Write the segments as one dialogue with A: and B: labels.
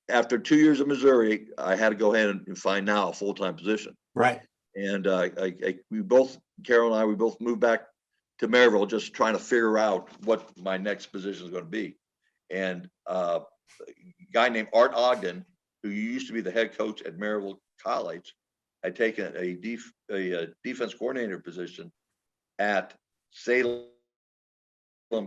A: after 2 years in Missouri, I had to go ahead and find now a full-time position.
B: Right.
A: And Carol and I, we both moved back to Maryville, just trying to figure out what my next position is going to be. And a guy named Art Ogden, who used to be the head coach at Maryville College, had taken a defense coordinator position at Salem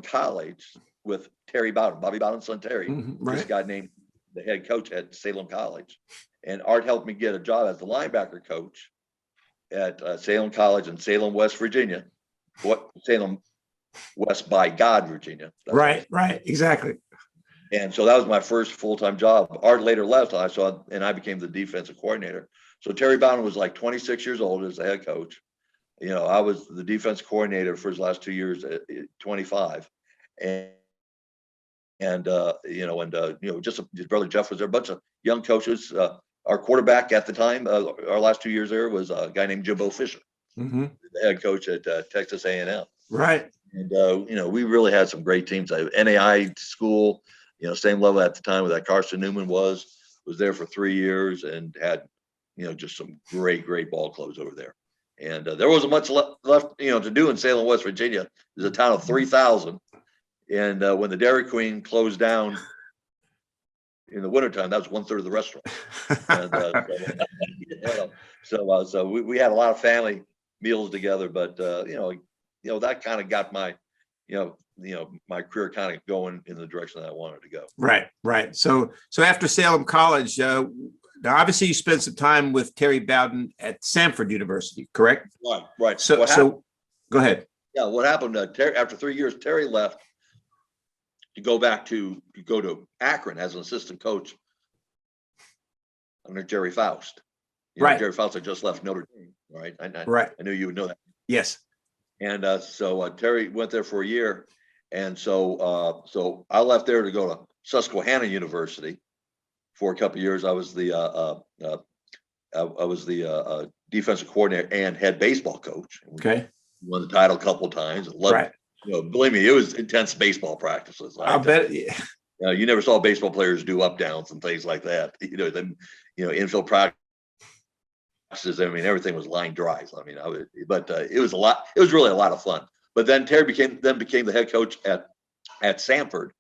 A: College with Terry Bowden, Bobby Bowden's son Terry.
B: Right.
A: This guy named the head coach at Salem College. And Art helped me get a job as the linebacker coach at Salem College in Salem, West Virginia. Salem West by God, Virginia.
B: Right, exactly.
A: And so that was my first full-time job. Art later left, and I became the defensive coordinator. So Terry Bowden was like 26 years old as the head coach. I was the defense coordinator for his last 2 years at 25. Just his brother Jeff was there. A bunch of young coaches. Our quarterback at the time, our last 2 years there, was a guy named Jimbo Fisher, the head coach at Texas A&M.
B: Right.
A: And we really had some great teams. NAI school, same level at the time with that Carson-Newman was there for 3 years and had, just some great ball clubs over there. And there wasn't much left, to do in Salem, West Virginia. There's a town of 3,000. And when the Dairy Queen closed down in the wintertime, that was 1/3 of the restaurant. And, so we had a lot of family meals together, but that kind of got my, my career kind of going in the direction that I wanted to go.
B: Right. So after Salem College, now obviously you spent some time with Terry Bowden at Samford University, correct?
A: Right.
B: So go ahead.
A: Yeah, what happened? After 3 years, Terry left to go to Akron as an assistant coach under Jerry Faust.
B: Right.
A: Jerry Faust had just left Notre Dame. Right.
B: Right.
A: I knew you would know that.
B: Yes.
A: And so Terry went there for a year, and so I left there to go to Susquehanna University for a couple of years. I was the defensive coordinator and head baseball coach.
B: Okay.
A: Won the title a couple of times. Loved it. Believe me, it was intense basebal practices.
B: I'll bet.
A: You never saw baseball players do up downs and things like that. Infield practices. I mean, everything was line drives. I mean, it was a lot. It was really a lot of fun. But then Terry became the head coach at Samford,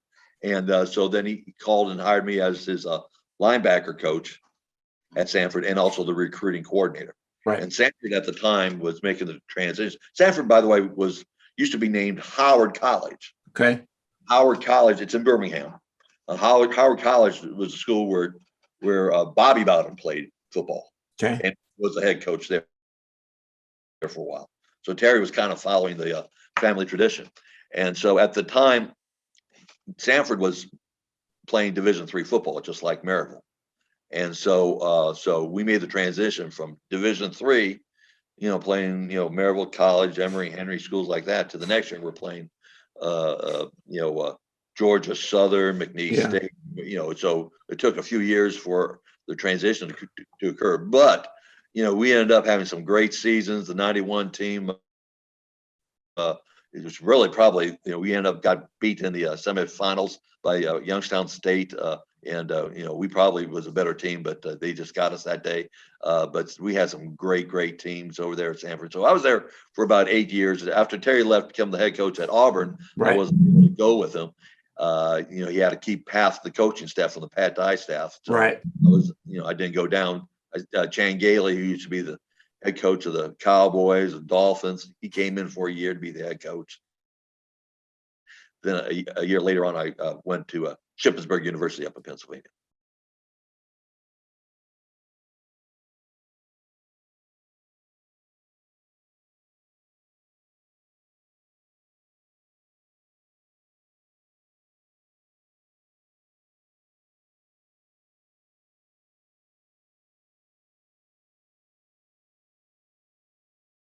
A: and so then he called and hired me as his linebacker coach at Samford and also the recruiting coordinator.
B: Right.
A: And Samford at the time was making the transition. Samford, by the way, used to be named Howard College.
B: Okay.
A: Howard College. It's in Birmingham. Howard College was a school where Bobby Bowden played football.
B: Okay.
A: And was the head coach there for a while. So Terry was kind of following the family tradition. And so at the time, Samford was playing Division III football, just like Maryville. And so we made the transition from Division III, playing, Maryville College, Emory, Henry, schools like that, to the next year we're playing, Georgia Southern, McNeese State, so it took a few years for the transition to occur. But, we ended up having some great seasons. The 91 team, it was really probably, we ended up got beat in the semifinals by Youngstown State. And we probably was a better team, but they just got us that day. But we had some great teams over there at Samford. So I was there for about 8 years. After Terry left to become the head coach at Auburn,
B: Right.
A: I wasn't able to go with him. He had to keep half the coaching staff from the Pat Dye staff. So
B: Right.
A: I didn't go down. Chan Gailey, who used to be the head coach of the Cowboys and Dolphins, he came in for a year to be the head coach. Then a year later on, I went to Shippensburg University up in Pennsylvania.